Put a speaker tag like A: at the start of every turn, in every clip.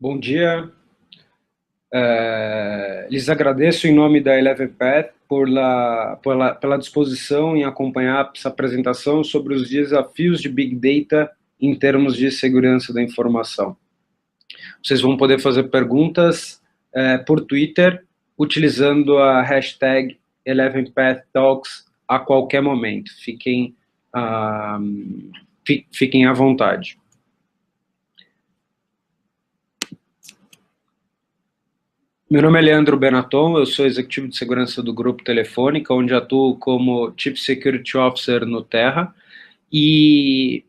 A: Bom dia, lhes agradeço em nome da Eleven Path pela disposição em acompanhar essa apresentação sobre os desafios de Big Data em termos de segurança da informação. Vocês vão poder fazer perguntas por Twitter, utilizando a hashtag ElevenPathTalks a qualquer momento. Fiquem à vontade. Meu nome é Leandro Benaton, eu sou executivo de segurança do Grupo Telefônica, onde atuo como Chief Security Officer no Terra e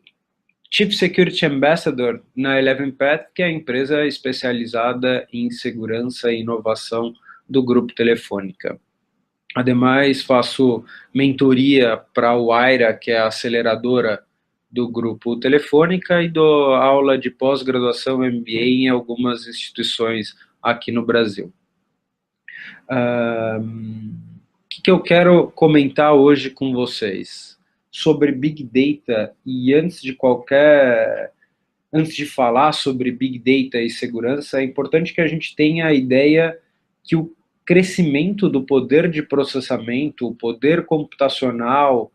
A: Chief Security Ambassador na Eleven Path, que é a empresa especializada em segurança e inovação do Grupo Telefônica. Ademais, faço mentoria para a Wayra, que é a aceleradora do Grupo Telefônica, e dou aula de pós-graduação MBA em algumas instituições aqui no Brasil. O que eu quero comentar hoje com vocês? Sobre Big Data, e antes de falar sobre Big Data e segurança, é importante que a gente tenha a ideia que o crescimento do poder de processamento, o poder computacional,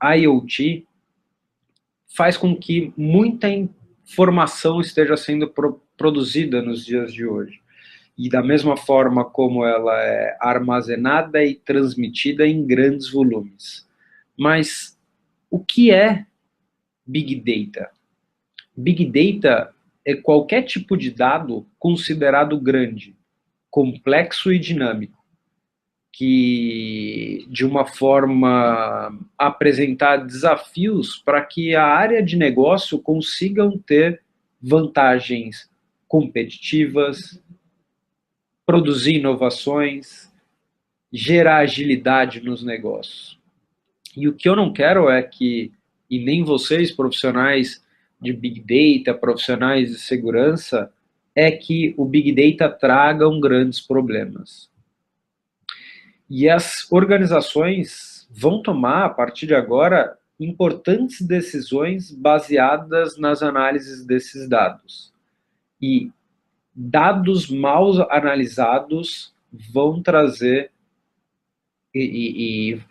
A: IoT, faz com que muita informação esteja sendo produzida nos dias de hoje. E da mesma forma como ela é armazenada e transmitida em grandes volumes. Mas o que é Big Data? Big Data é qualquer tipo de dado considerado grande, complexo e dinâmico, que de uma forma apresentar desafios para que a área de negócio consigam ter vantagens competitivas, produzir inovações, gerar agilidade nos negócios. E o que eu não quero é que, e nem vocês, profissionais de Big Data, profissionais de segurança, é que o Big Data tragam grandes problemas. E as organizações vão tomar, a partir de agora, importantes decisões baseadas nas análises desses dados. E dados mal analisados vão trazer,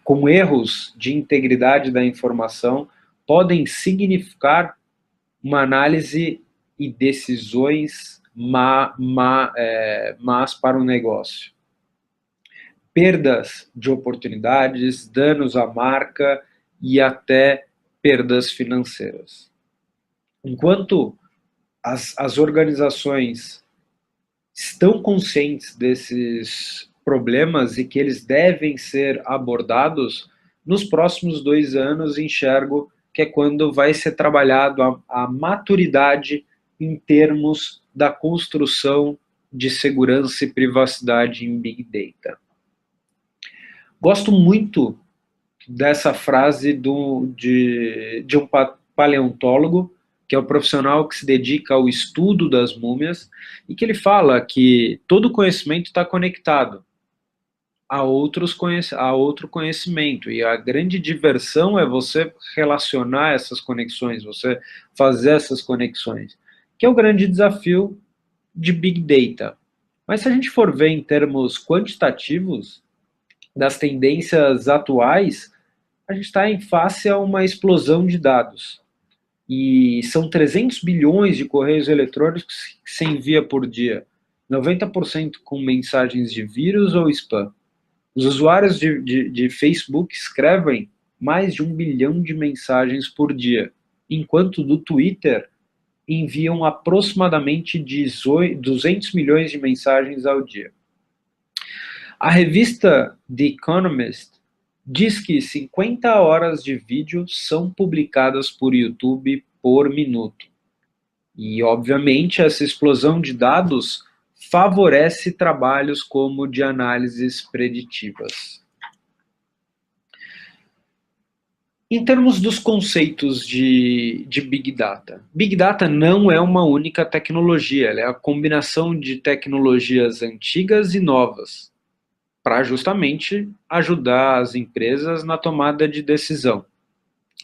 A: com erros de integridade da informação, podem significar uma análise e decisões más para o negócio. Perdas de oportunidades, danos à marca e até perdas financeiras. Enquanto as organizações estão conscientes desses problemas e que eles devem ser abordados, nos próximos 2 anos enxergo que é quando vai ser trabalhado a maturidade em termos da construção de segurança e privacidade em Big Data. Gosto muito dessa frase de um paleontólogo, que é o profissional que se dedica ao estudo das múmias, e que ele fala que todo conhecimento está conectado a outro conhecimento, e a grande diversão é você relacionar essas conexões, você fazer essas conexões, que é o grande desafio de Big Data. Mas se a gente for ver em termos quantitativos, das tendências atuais, a gente está em face a uma explosão de dados. E são 300 bilhões de correios eletrônicos que se envia por dia, 90% com mensagens de vírus ou spam. Os usuários de Facebook escrevem mais de 1 bilhão de mensagens por dia, enquanto do Twitter enviam aproximadamente 200 milhões de mensagens ao dia. A revista The Economist diz que 50 horas de vídeo são publicadas por YouTube por minuto. E, obviamente, essa explosão de dados favorece trabalhos como de análises preditivas. Em termos dos conceitos de Big Data, Big Data não é uma única tecnologia, ela é a combinação de tecnologias antigas e novas. para justamente ajudar as empresas na tomada de decisão,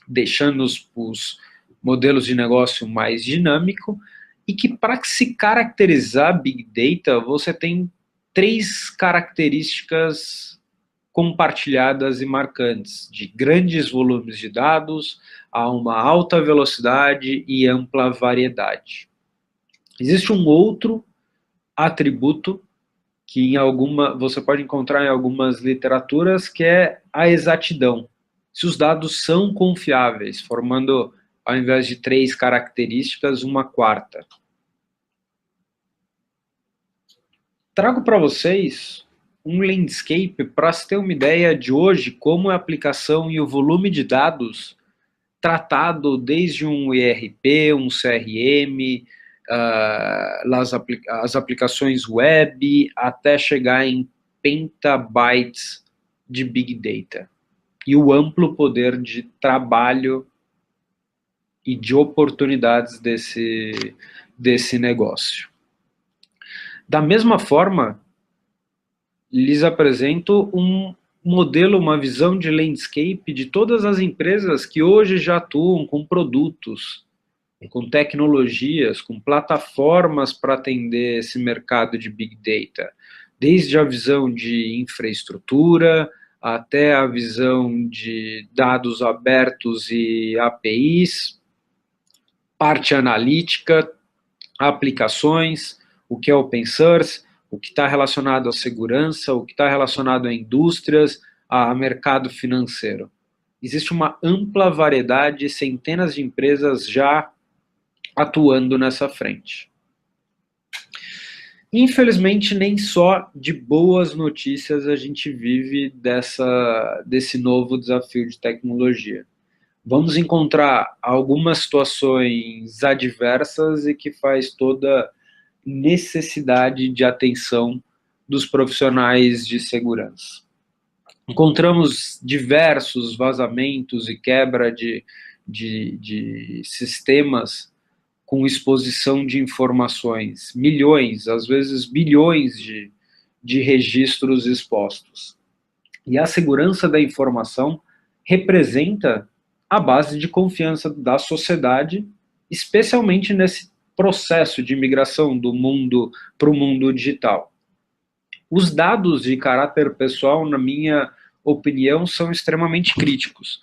A: deixando os modelos de negócio mais dinâmico, e que para se caracterizar Big Data, você tem 3 características compartilhadas e marcantes: de grandes volumes de dados, a uma alta velocidade e ampla variedade. Existe um outro atributo que você pode encontrar em algumas literaturas, que é a exatidão. Se os dados são confiáveis, formando, ao invés de 3 características, uma quarta. Trago para vocês um landscape para se ter uma ideia de hoje como é a aplicação e o volume de dados tratado desde um ERP, um CRM, as aplicações web, até chegar em petabytes de Big Data. E o amplo poder de trabalho e de oportunidades desse negócio. Da mesma forma, lhes apresento um modelo, uma visão de landscape de todas as empresas que hoje já atuam com produtos, com tecnologias, com plataformas para atender esse mercado de Big Data, desde a visão de infraestrutura, até a visão de dados abertos e APIs, parte analítica, aplicações, o que é open source, o que está relacionado à segurança, o que está relacionado a indústrias, a mercado financeiro. Existe uma ampla variedade, centenas de empresas já atuando nessa frente. Infelizmente, nem só de boas notícias a gente vive desse novo desafio de tecnologia. Vamos encontrar algumas situações adversas e que faz toda necessidade de atenção dos profissionais de segurança. Encontramos diversos vazamentos e quebra de sistemas com exposição de informações, milhões, às vezes bilhões de registros expostos. E a segurança da informação representa a base de confiança da sociedade, especialmente nesse processo de migração do mundo para o mundo digital. Os dados de caráter pessoal, na minha opinião, são extremamente críticos,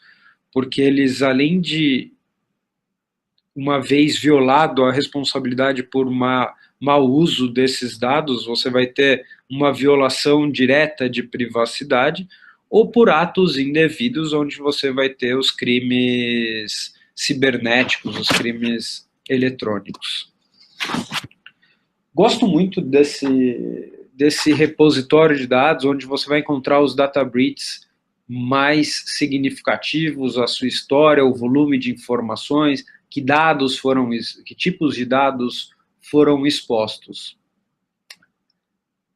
A: porque eles, além de, uma vez violado a responsabilidade por mau uso desses dados, você vai ter uma violação direta de privacidade, ou por atos indevidos, onde você vai ter os crimes cibernéticos, os crimes eletrônicos. Gosto muito desse repositório de dados, onde você vai encontrar os data breaches mais significativos, a sua história, o volume de informações, que tipos de dados foram expostos.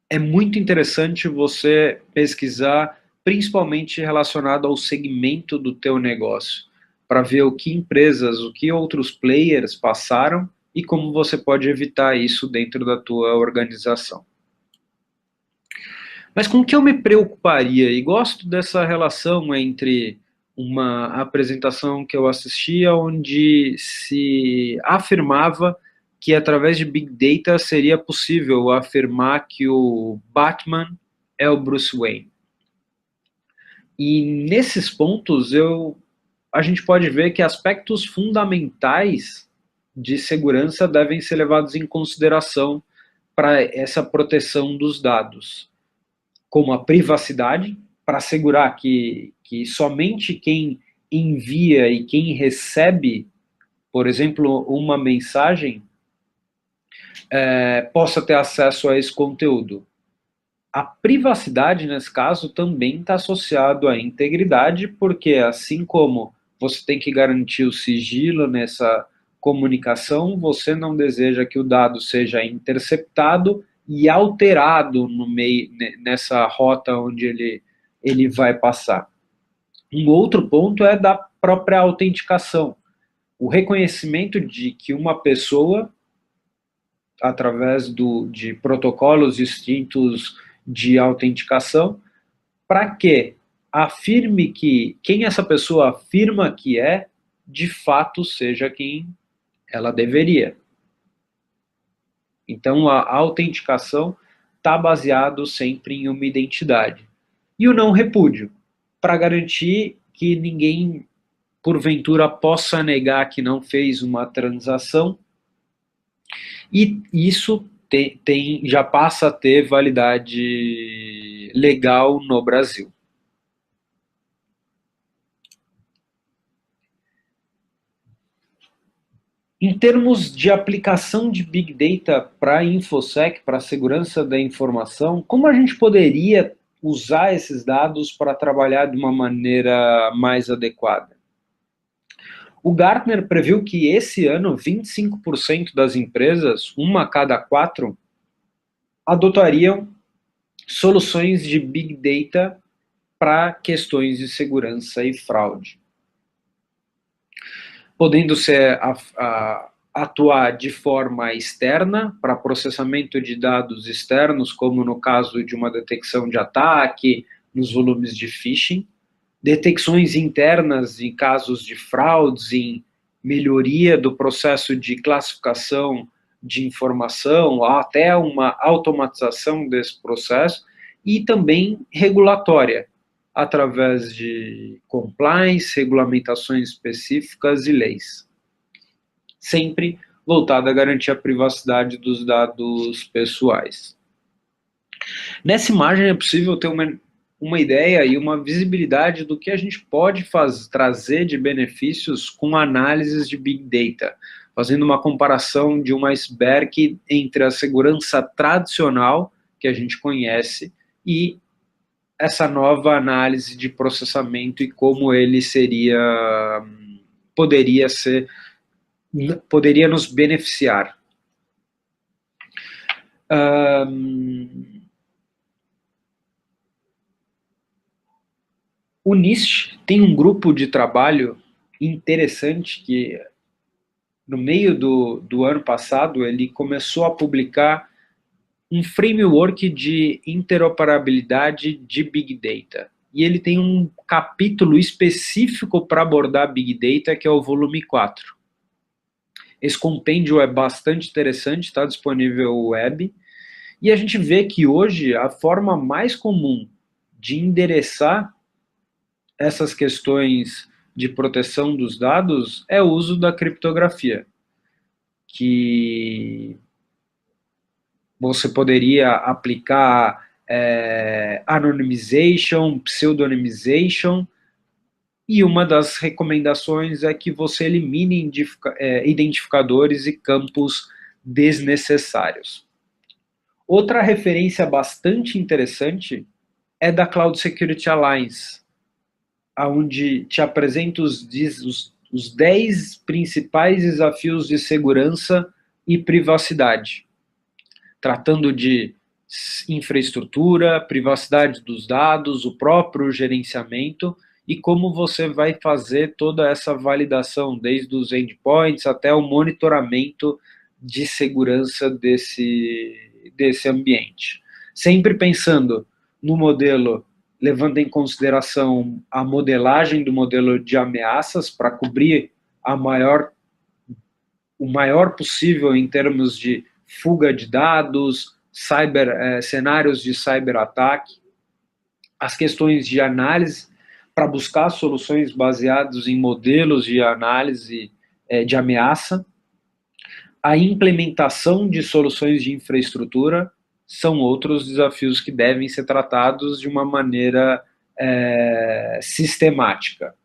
A: É muito interessante você pesquisar, principalmente relacionado ao segmento do teu negócio, para ver o que empresas, o que outros players passaram e como você pode evitar isso dentro da tua organização. Mas com o que eu me preocuparia? E gosto dessa relação entre uma apresentação que eu assistia, onde se afirmava que através de Big Data seria possível afirmar que o Batman é o Bruce Wayne. E nesses pontos a gente pode ver que aspectos fundamentais de segurança devem ser levados em consideração para essa proteção dos dados, como a privacidade, para assegurar que somente quem envia e quem recebe, por exemplo, uma mensagem, possa ter acesso a esse conteúdo. A privacidade, nesse caso, também está associado à integridade, porque assim como você tem que garantir o sigilo nessa comunicação, você não deseja que o dado seja interceptado e alterado nessa rota onde ele vai passar. Um outro ponto é da própria autenticação. O reconhecimento de que uma pessoa, através de protocolos distintos de autenticação, para que afirme que quem essa pessoa afirma que é, de fato seja quem ela deveria. Então, a autenticação está baseado sempre em uma identidade. E o não repúdio, para garantir que ninguém, porventura, possa negar que não fez uma transação, e isso já passa a ter validade legal no Brasil. Em termos de aplicação de Big Data para a InfoSec, para a segurança da informação, como a gente poderia usar esses dados para trabalhar de uma maneira mais adequada? O Gartner previu que esse ano 25% das empresas, uma a cada 4, adotariam soluções de Big Data para questões de segurança e fraude, podendo ser atuar de forma externa, para processamento de dados externos, como no caso de uma detecção de ataque, nos volumes de phishing, detecções internas em casos de fraudes, em melhoria do processo de classificação de informação, até uma automatização desse processo, e também regulatória, através de compliance, regulamentações específicas e leis. Sempre voltada a garantir a privacidade dos dados pessoais. Nessa imagem é possível ter uma ideia e uma visibilidade do que a gente pode trazer de benefícios com análises de Big Data, fazendo uma comparação de um iceberg entre a segurança tradicional, que a gente conhece, e essa nova análise de processamento e como ele poderia nos beneficiar. O NIST tem um grupo de trabalho interessante que, no meio do ano passado, ele começou a publicar um framework de interoperabilidade de Big Data. E ele tem um capítulo específico para abordar Big Data, que é o volume 4. Esse compêndio é bastante interessante, está disponível no web, e a gente vê que hoje a forma mais comum de endereçar essas questões de proteção dos dados é o uso da criptografia, que você poderia aplicar anonymization, pseudonymization, e uma das recomendações é que você elimine identificadores e campos desnecessários. Outra referência bastante interessante é da Cloud Security Alliance, onde te apresento os 10 principais desafios de segurança e privacidade, tratando de infraestrutura, privacidade dos dados, o próprio gerenciamento e como você vai fazer toda essa validação, desde os endpoints até o monitoramento de segurança desse ambiente. Sempre pensando no modelo, levando em consideração a modelagem do modelo de ameaças para cobrir o maior possível em termos de fuga de dados, cenários de cyberataque, as questões de análise para buscar soluções baseadas em modelos de análise de ameaça, a implementação de soluções de infraestrutura são outros desafios que devem ser tratados de uma maneira sistemática.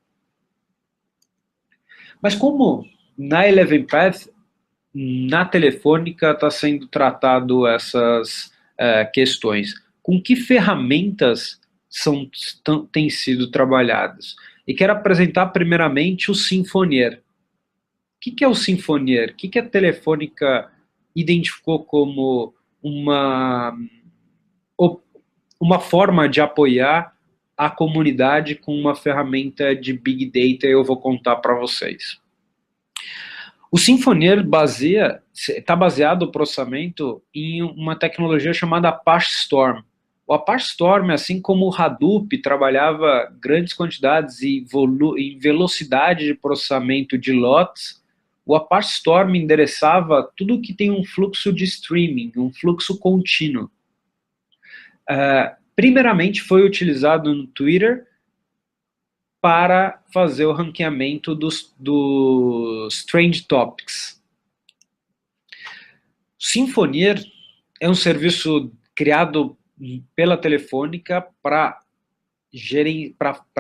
A: Mas como na Eleven Path, na Telefônica está sendo tratado essas questões? Com que ferramentas têm sido trabalhadas? E quero apresentar primeiramente o Sinfonier. O que é o Sinfonier? O que a Telefônica identificou como uma forma de apoiar a comunidade com uma ferramenta de Big Data? Eu vou contar para vocês. O Sinfonier está baseado o processamento em uma tecnologia chamada Apache Storm. O Apache Storm, assim como o Hadoop, trabalhava grandes quantidades e em velocidade de processamento de lotes. O Apache Storm endereçava tudo que tem um fluxo de streaming, um fluxo contínuo. Primeiramente foi utilizado no Twitter para fazer o ranqueamento dos Trend Topics. Sinfoneer é um serviço criado pela Telefônica para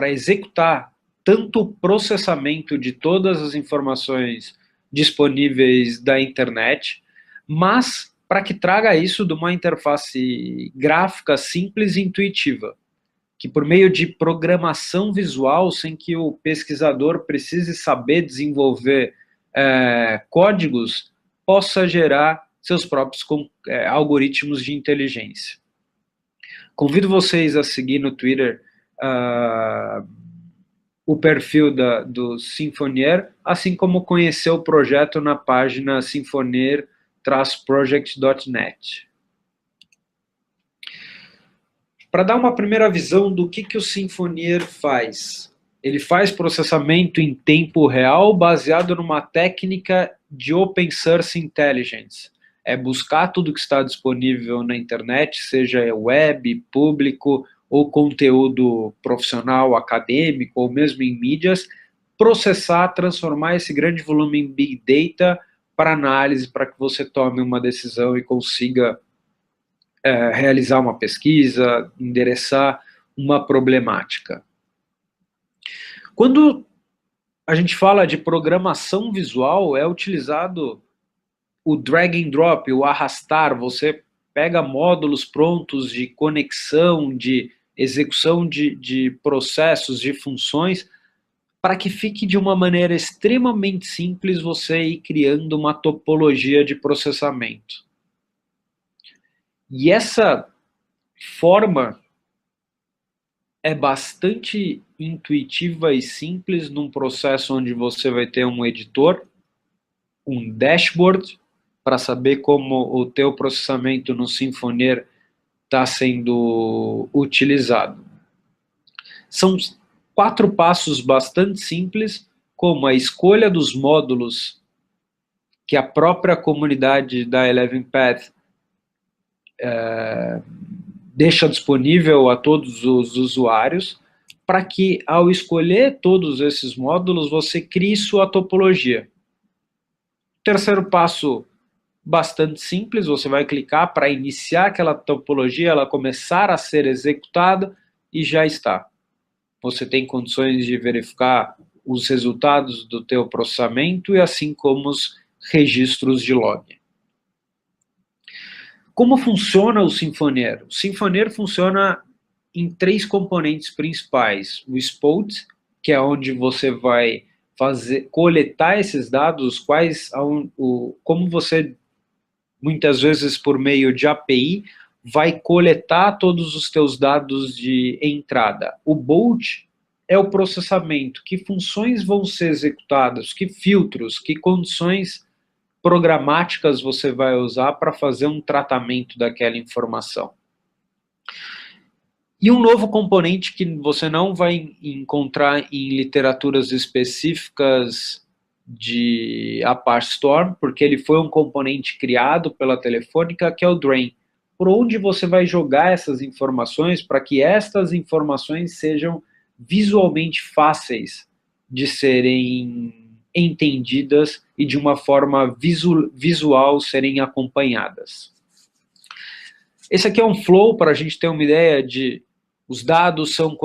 A: executar tanto o processamento de todas as informações disponíveis da internet, mas para que traga isso de uma interface gráfica simples e intuitiva, que por meio de programação visual, sem que o pesquisador precise saber desenvolver códigos, possa gerar seus próprios algoritmos de inteligência. Convido vocês a seguir no Twitter o perfil do Sinfoneer, assim como conhecer o projeto na página sinfoneer-project.net. Para dar uma primeira visão do que o Sinfoneer faz, ele faz processamento em tempo real baseado numa técnica de Open Source Intelligence. É buscar tudo que está disponível na internet, seja web, público, ou conteúdo profissional, acadêmico, ou mesmo em mídias, processar, transformar esse grande volume em Big Data para análise, para que você tome uma decisão e consiga realizar uma pesquisa, endereçar uma problemática. Quando a gente fala de programação visual, é utilizado o drag and drop, o arrastar. Você pega módulos prontos de conexão, de execução de processos, de funções, para que fique de uma maneira extremamente simples você ir criando uma topologia de processamento. E essa forma é bastante intuitiva e simples num processo onde você vai ter um editor, um dashboard, para saber como o teu processamento no Sinfoneer está sendo utilizado. São 4 passos bastante simples, como a escolha dos módulos que a própria comunidade da ElevenPath deixa disponível a todos os usuários, para que, ao escolher todos esses módulos, você crie sua topologia. Terceiro passo, bastante simples, você vai clicar para iniciar aquela topologia, ela começar a ser executada e já está. Você tem condições de verificar os resultados do teu processamento e assim como os registros de log. Como funciona o Sinfoneer? O Sinfoneer funciona em 3 componentes principais. O Spot, que é onde você vai coletar esses dados, como você, muitas vezes por meio de API, vai coletar todos os teus dados de entrada. O Bolt é o processamento, que funções vão ser executadas, que filtros, que condições programáticas você vai usar para fazer um tratamento daquela informação. E um novo componente que você não vai encontrar em literaturas específicas de Apache Storm, porque ele foi um componente criado pela Telefônica, que é o Drain, por onde você vai jogar essas informações para que estas informações sejam visualmente fáceis de serem entendidas e de uma forma visual serem acompanhadas. Esse aqui é um flow para a gente ter uma ideia de os dados são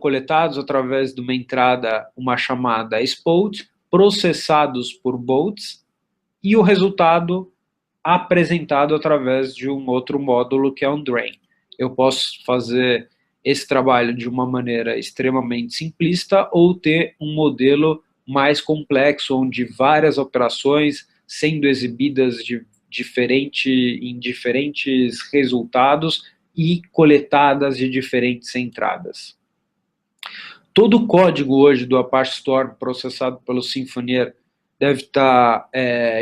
A: coletados através de uma entrada, uma chamada Spot, processados por bolts, e o resultado apresentado através de um outro módulo que é um Drain. Eu posso fazer esse trabalho de uma maneira extremamente simplista ou ter um modelo mais complexo, onde várias operações sendo exibidas em diferentes resultados e coletadas de diferentes entradas. Todo o código hoje do Apache Storm processado pelo Sinfoneer deve estar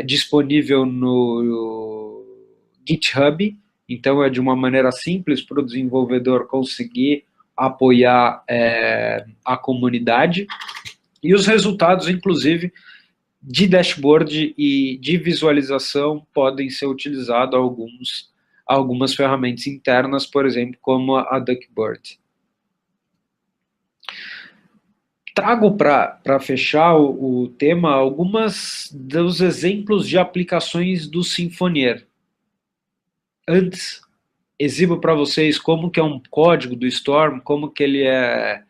A: disponível no GitHub, então é de uma maneira simples para o desenvolvedor conseguir apoiar a comunidade, e os resultados, inclusive, de dashboard e de visualização podem ser utilizados algumas ferramentas internas, por exemplo, como a Duckbird. Trago para fechar o tema algumas dos exemplos de aplicações do Sinfonier. Antes, exibo para vocês como que é um código do Storm, como que ele é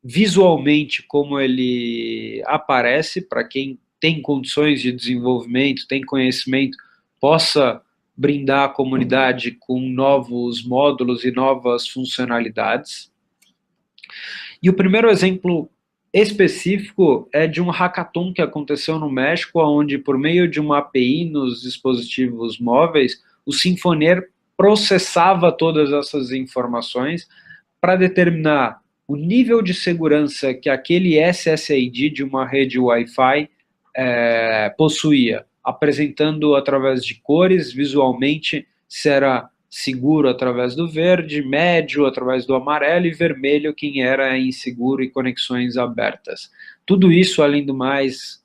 A: visualmente, como ele aparece, para quem tem condições de desenvolvimento, tem conhecimento, possa brindar a comunidade com novos módulos e novas funcionalidades. E o primeiro exemplo específico é de um hackathon que aconteceu no México, onde por meio de uma API nos dispositivos móveis, o Sinfonier processava todas essas informações para determinar o nível de segurança que aquele SSID de uma rede Wi-Fi possuía, apresentando através de cores, visualmente, se era seguro através do verde, médio através do amarelo e vermelho quem era inseguro e conexões abertas. Tudo isso, além do mais,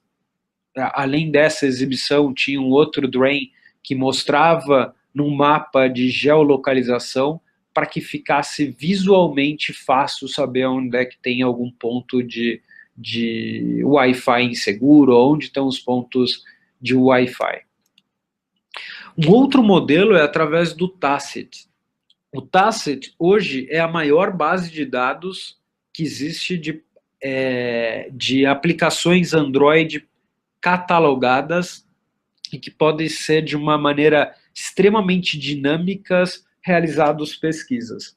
A: além dessa exibição, tinha um outro drain que mostrava num mapa de geolocalização para que ficasse visualmente fácil saber onde é que tem algum ponto de Wi-Fi inseguro, onde estão os pontos de Wi-Fi. Um outro modelo é através do Tacit. O Tacit, hoje, é a maior base de dados que existe de aplicações Android catalogadas e que podem ser, de uma maneira extremamente dinâmicas, realizadas pesquisas.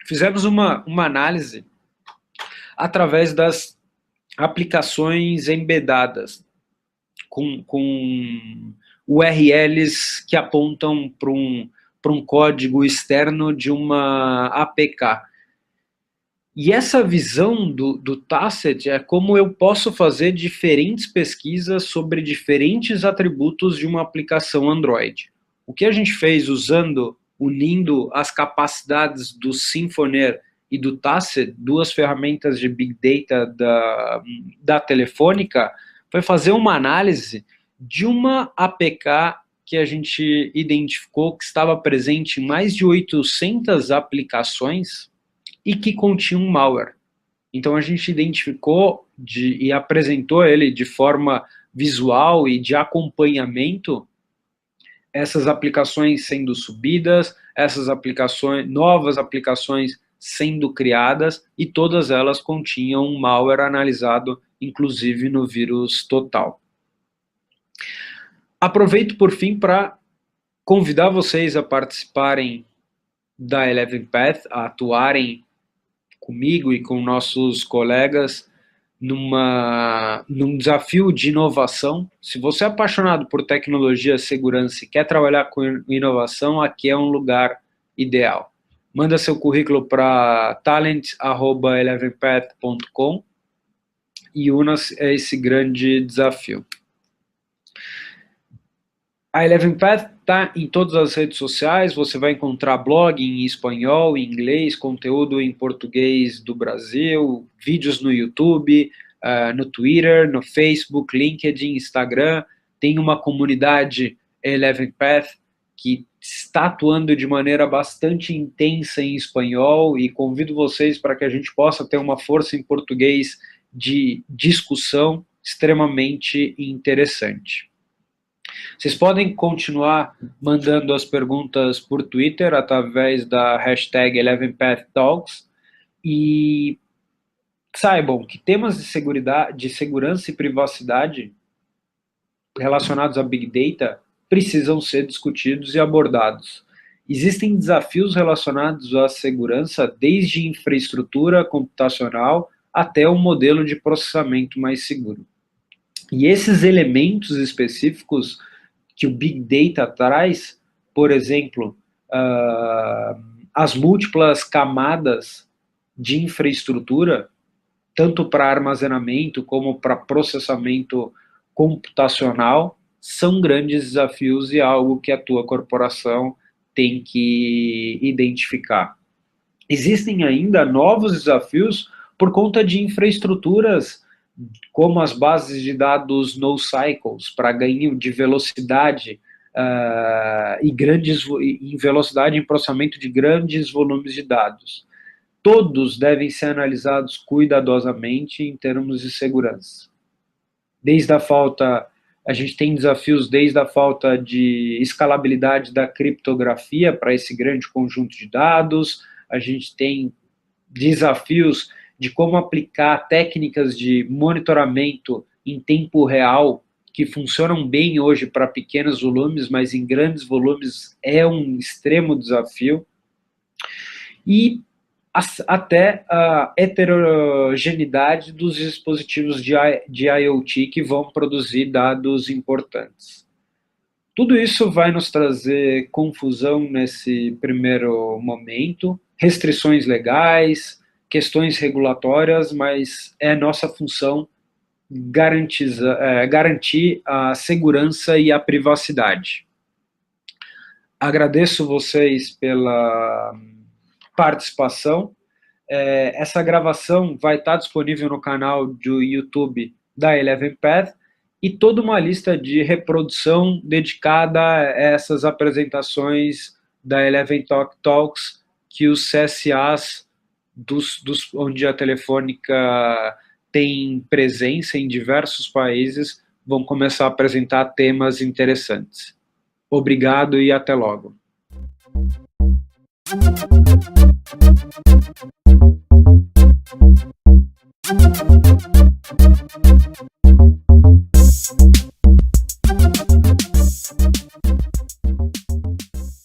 A: Fizemos uma análise através das aplicações embedadas, com URLs que apontam para um código externo de uma APK. E essa visão do Tacit é como eu posso fazer diferentes pesquisas sobre diferentes atributos de uma aplicação Android. O que a gente fez unindo as capacidades do Sinfonier e do Tacit, duas ferramentas de Big Data da Telefônica, foi fazer uma análise de uma APK que a gente identificou que estava presente em mais de 800 aplicações e que continha um malware. Então a gente identificou e apresentou ele de forma visual e de acompanhamento, essas aplicações sendo subidas, novas aplicações sendo criadas, e todas elas continham um malware analisado, inclusive no vírus total. Aproveito, por fim, para convidar vocês a participarem da Eleven Path, a atuarem comigo e com nossos colegas num desafio de inovação. Se você é apaixonado por tecnologia, segurança e quer trabalhar com inovação, aqui é um lugar ideal. Manda seu currículo para talent@elevenpath.com e una-se a esse grande desafio. A Eleven Path está em todas as redes sociais, você vai encontrar blog em espanhol, em inglês, conteúdo em português do Brasil, vídeos no YouTube, no Twitter, no Facebook, LinkedIn, Instagram. Tem uma comunidade Eleven Path que está atuando de maneira bastante intensa em espanhol, e convido vocês para que a gente possa ter uma força em português de discussão extremamente interessante. Vocês podem continuar mandando as perguntas por Twitter através da hashtag ElevenPathTalks, e saibam que temas de segurança e privacidade relacionados a Big Data precisam ser discutidos e abordados. Existem desafios relacionados à segurança, desde infraestrutura computacional até um modelo de processamento mais seguro. E esses elementos específicos que o Big Data traz, por exemplo, as múltiplas camadas de infraestrutura, tanto para armazenamento como para processamento computacional, são grandes desafios e algo que a tua corporação tem que identificar. Existem ainda novos desafios por conta de infraestruturas como as bases de dados NoScycles, para ganho de velocidade em velocidade em processamento de grandes volumes de dados. Todos devem ser analisados cuidadosamente em termos de segurança. A gente tem desafios desde a falta de escalabilidade da criptografia para esse grande conjunto de dados, a gente tem desafios de como aplicar técnicas de monitoramento em tempo real, que funcionam bem hoje para pequenos volumes, mas em grandes volumes é um extremo desafio, e até a heterogeneidade dos dispositivos de IoT que vão produzir dados importantes. Tudo isso vai nos trazer confusão nesse primeiro momento, restrições legais, questões regulatórias, mas é nossa função garantir a segurança e a privacidade. Agradeço vocês pela participação. Essa gravação vai estar disponível no canal do YouTube da Eleven Path e toda uma lista de reprodução dedicada a essas apresentações da Eleven Talks que os CSAs onde a Telefônica tem presença em diversos países vão começar a apresentar temas interessantes. Obrigado e até logo.